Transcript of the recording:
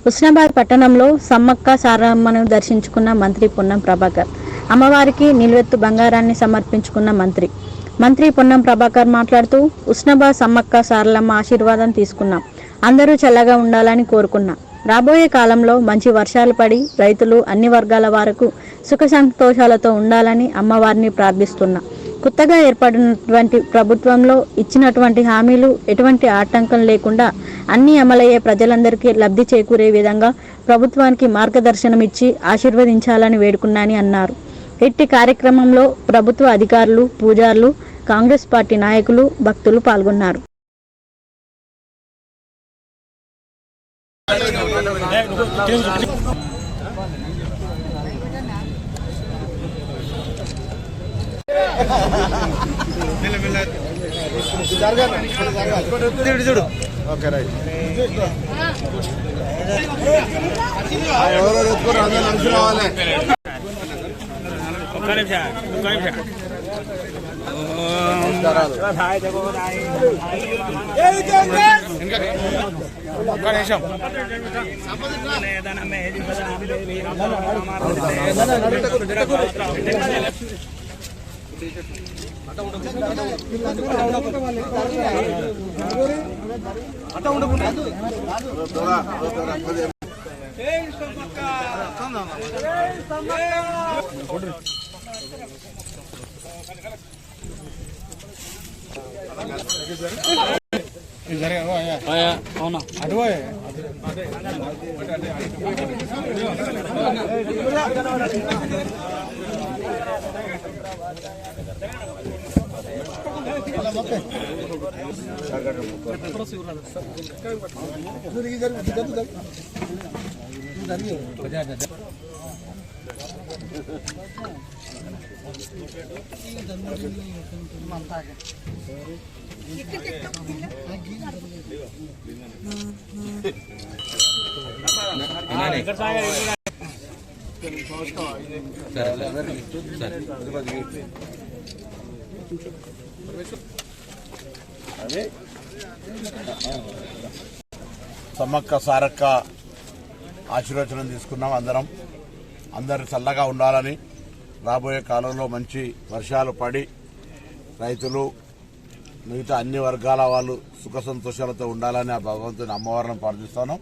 హుస్నాబాద్ పట్టణంలో సమ్మక్క సారమ్మను దర్శించుకున్న మంత్రి పొన్నం ప్రభాకర్. అమ్మవారికి నిలువెత్తు బంగారాన్ని సమర్పించుకున్న మంత్రి పొన్నం ప్రభాకర్ మాట్లాడుతూ హుస్నాబాద్ సమ్మక్క సారలమ్మ ఆశీర్వాదం తీసుకున్నాం. అందరూ చల్లగా ఉండాలని కోరుకున్నా. రాబోయే కాలంలో మంచి వర్షాలు పడి రైతులు అన్ని వర్గాల వారికి సుఖ సంతోషాలతో ఉండాలని అమ్మవారిని ప్రార్థిస్తున్నా. కొత్తగా ఏర్పడినటువంటి ప్రభుత్వంలో ఇచ్చినటువంటి హామీలు ఎటువంటి ఆటంకం లేకుండా అన్ని అమలయ్యే ప్రజలందరికీ లబ్ధి చేకూరే విధంగా ప్రభుత్వానికి మార్గదర్శనం ఇచ్చి ఆశీర్వదించాలని వేడుకున్నాని అన్నారు. ఇట్టి కార్యక్రమంలో ప్రభుత్వ అధికారులు, పూజారులు, కాంగ్రెస్ పార్టీ నాయకులు, భక్తులు పాల్గొన్నారు. చూడు ఓకే రైట్ ఎవరో ఎత్తుకొని అందరూ నడిచి రావాలి. ఒక్క నిమిషం అవునా అటు సమ్మక్క సారక్క ఆశీర్వచనం తీసుకున్నాం. అందరు చల్లగా ఉండాలని, రాబోయే కాలంలో మంచి వర్షాలు పడి రైతులు మిగతా అన్ని వర్గాల వాళ్ళు సుఖ సంతోషాలతో ఉండాలని ఆ భగవంతుని అమ్మవారిని ప్రార్థిస్తాను.